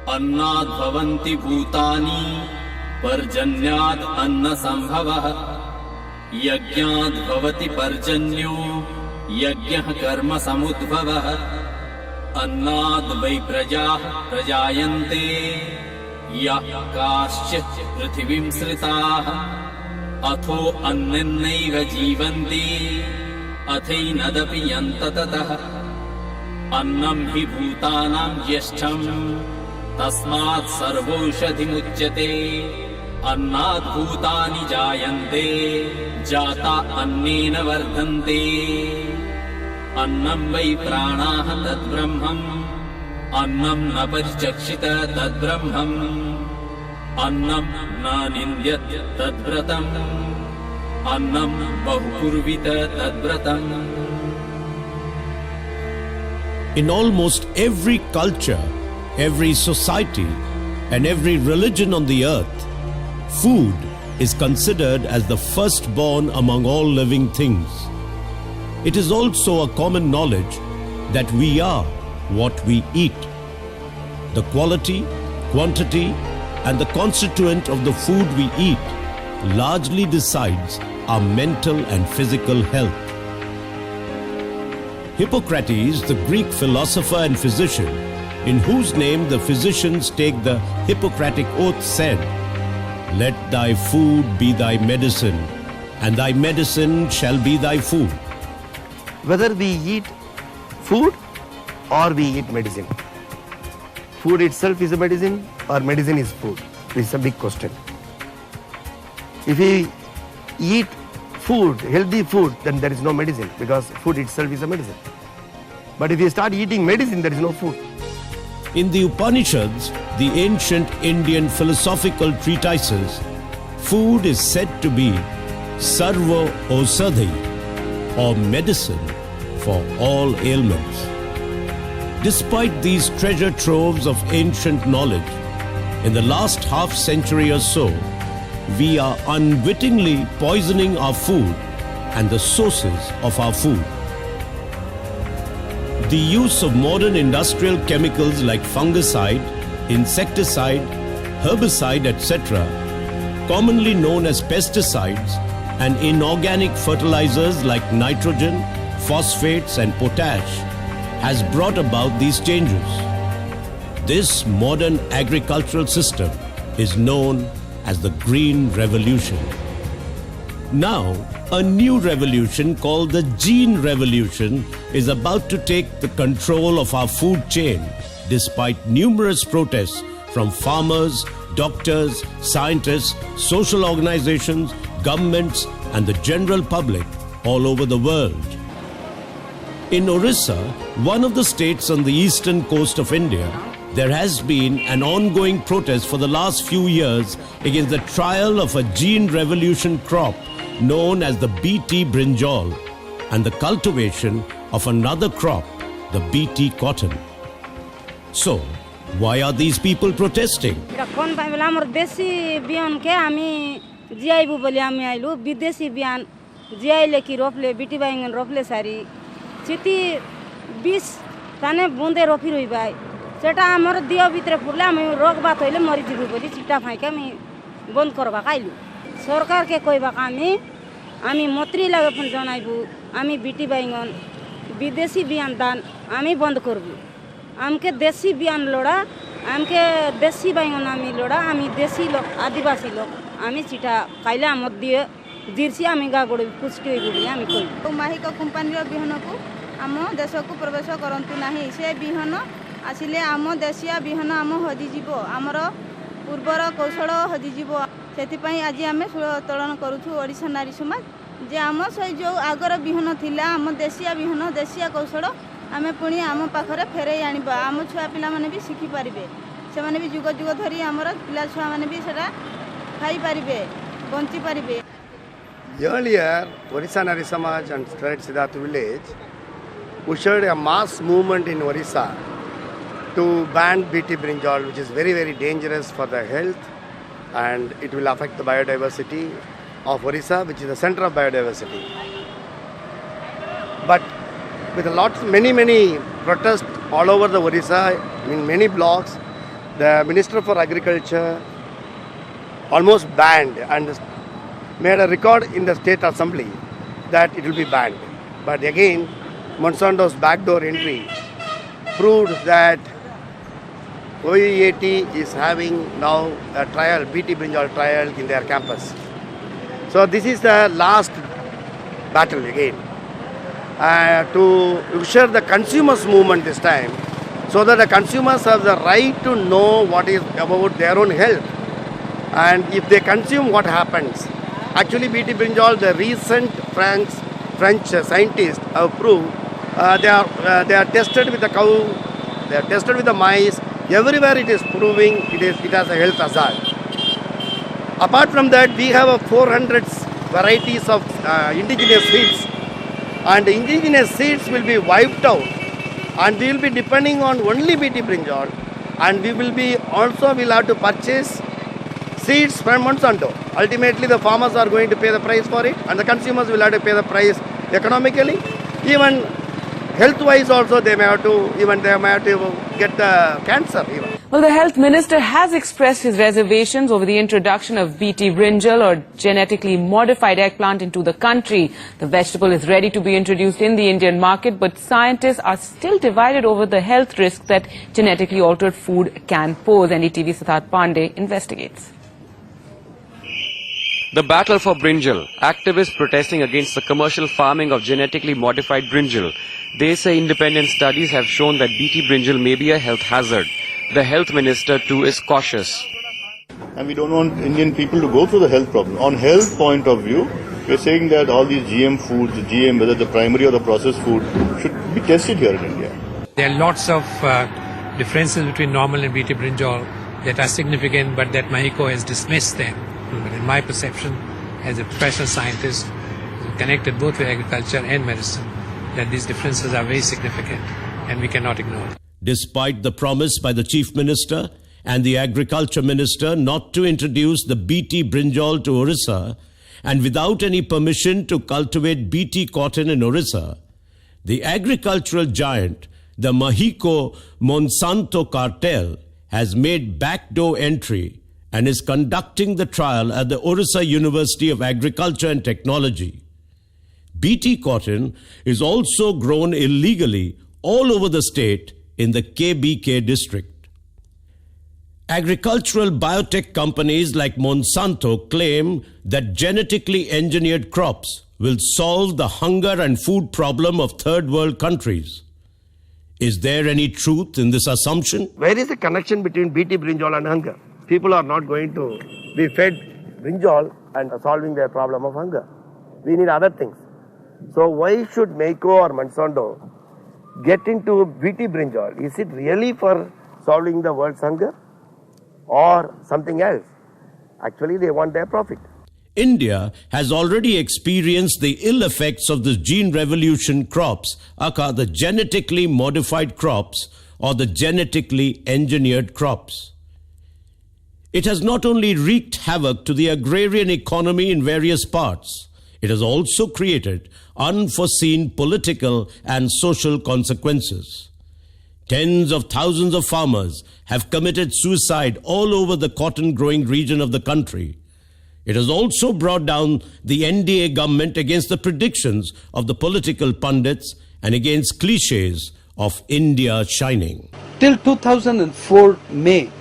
अन्नाद् भवन्ति भूतानि पर्जन्याद् अन्नसम्भवः यज्ञाद् भवति पर्जन्यो यज्ञः कर्म समुद्भवः अन्नाद् वै प्रजाः प्रजायन्ते याः काश्चित् पृथिवीं सृताः अथो अन्नेनैव जीवन्ति अथैनदपि यन्तततः अन्नं हि भूतानां ज्येष्ठम् तस्मात् सर्वौषधिमुच्यते अन्नाद् भूतानि जायन्ते जाता अन्नेन वर्धन्ते अन्नं वै प्राणाः तद्ब्रह्मम् अन्नं न परिचक्षित तद्ब्रह्मम् अन्नं न निन्द्यत् तद्व्रतम् अन्नं बहुकुर्वित तद्व्रतम्. In almost every culture, every society, and every religion on the earth, food is considered as the firstborn among all living things. It is also a common knowledge that we are what we eat. The quality, quantity, and the constituent of the food we eat largely decides our mental and physical health. Hippocrates, the Greek philosopher and physician, in whose name the physicians take the Hippocratic oath, said, "Let thy food be thy medicine, and thy medicine shall be thy food." Whether we eat food or we eat medicine, food itself is a medicine or medicine is food? This is a big question. If we eat food, healthy food, then there is no medicine because food itself is a medicine. But if you start eating medicine, there is no food. In the Upanishads, the ancient Indian philosophical treatises, food is said to be sarva osadhi, or medicine for all ailments. Despite these treasure troves of ancient knowledge, in the last half century or so, we are unwittingly poisoning our food and the sources of our food. The use of modern industrial chemicals like fungicide, insecticide, herbicide, etc., commonly known as pesticides, and inorganic fertilizers like nitrogen, phosphates, and potash, has brought about these changes. This modern agricultural system is known as the Green Revolution. Now, a new revolution called the Gene Revolution is about to take the control of our food chain, despite numerous protests from farmers, doctors, scientists, social organizations, governments, and the general public all over the world. In Orissa, one of the states on the eastern coast of India, there has been an ongoing protest for the last few years against the trial of a gene revolution crop known as the BT brinjal and the cultivation of another crop, the BT cotton. So, why are these people protesting? সেটা আমার দিও ভিতরে ফুলে আমি রোগ বাত হইলে মরি যাবি বলি চিটা ফাইকে আমি বন্ধ করবা খাইলু সরকারকে কইবা আমি মন্ত্রী লাগে ফোন জানাইবু আমি বিটি বাইঙ্গন বিদেশি বিয়ান দান আমি বন্ধ করব আমকে দেশি বিয়ান লোড়া আমকে দেশি বাইঙ্গন আমি লোড়া আমি দেশি লোক আদিবাসী লোক আমি চিটা খাইলে আমার দিয়ে দিরছি আমি গা গড়ি পুষ্টি হইব বলি আমি কই মাহিক কোম্পানির বিহনকু আম দেশকু প্রবেশ করন্তু নাহি সে বিহন আসলে আম দেশিয়া বিহন আম হজিଯିব আমার পূর্বর কৌশল হজিଯିব সেপাই আজ আমি উত্তোলন করুছু ওড়িশা নারী সমাজ যে আম সেই যে আগর বিহন লা আম দেশিয়া বিহন দেশিয়া কৌশল আমি পুଣି আম পাখরে ফেরাই আনিবা আম ছুয়া পিলা মানে বি শিখি পারিবে সেমানে বি যুগ যুগ ধরি আমার পিলা ছুয়া মানে বি সেটা খাই পারিবে বঞ্চি পারিবে. Earlier, Orissa Nari Samaj and Secrets of GMO village ushered a mass movement in Orissa to ban BT brinjal, which is very, very dangerous for the health, and it will affect the biodiversity of Orissa, which is the center of biodiversity. But with many protests all over the Orissa, in many blocks, the Minister for Agriculture almost banned and made a record in the State Assembly that it will be banned. But again, Monsanto's backdoor entry proved that OEAT is having now a trial, BT brinjal trial in their campus. So this is the last battle again. To ensure the consumers' movement this time, so that the consumers have the right to know what is about their own health. And if they consume, what happens? Actually, BT brinjal, the recent French scientists have proved they are tested with the cow, they are tested with the mice. Everywhere it is proving it has a health hazard. Apart from that, we have 400 varieties of indigenous seeds, and indigenous seeds will be wiped out, and we will be depending on only BT brinjal, and we will be also will have to purchase seeds from Monsanto. Ultimately, the farmers are going to pay the price for it, and the consumers will have to pay the price economically. Even health-wise, also they may have to get the cancer even. Well, the health minister has expressed his reservations over the introduction of BT brinjal, or genetically modified eggplant, into the country. The vegetable is ready to be introduced in the Indian market, but scientists are still divided over the health risk that genetically altered food can pose. NDTV's Siddharth Pandey investigates. The battle for brinjal. Activists protesting against the commercial farming of genetically modified brinjal. They say independent studies have shown that BT brinjal may be a health hazard. The health minister too is cautious. And we don't want Indian people to go through the health problem. On health point of view, we're saying that all these GM foods, whether the primary or the processed food, should be tested here in India. There are lots of differences between normal and BT brinjal that are significant, but that Mahiko has dismissed them. But in my perception, as a professional scientist, connected both with agriculture and medicine, that these differences are very significant and we cannot ignore them. Despite the promise by the Chief Minister and the Agriculture Minister not to introduce the BT brinjal to Orissa, and without any permission to cultivate BT cotton in Orissa, the agricultural giant, the Mahiko Monsanto cartel, has made backdoor entry and is conducting the trial at the Orissa University of Agriculture and Technology. BT cotton is also grown illegally all over the state in the KBK district. Agricultural biotech companies like Monsanto claim that genetically engineered crops will solve the hunger and food problem of third world countries. Is there any truth in this assumption? Where is the connection between BT brinjal and hunger? People are not going to be fed brinjal and solving their problem of hunger. We need other things. So why should Mahiko or Monsanto get into BT brinjal? Is it really for solving the world's hunger or something else? Actually, they want their profit. India has already experienced the ill effects of the gene revolution crops, aka the genetically modified crops or the genetically engineered crops. It has not only wreaked havoc to the agrarian economy in various parts, it has also created unforeseen political and social consequences. Tens of thousands of farmers have committed suicide all over the cotton-growing region of the country. It has also brought down the NDA government against the predictions of the political pundits and against cliches of India shining. Till 2004 May,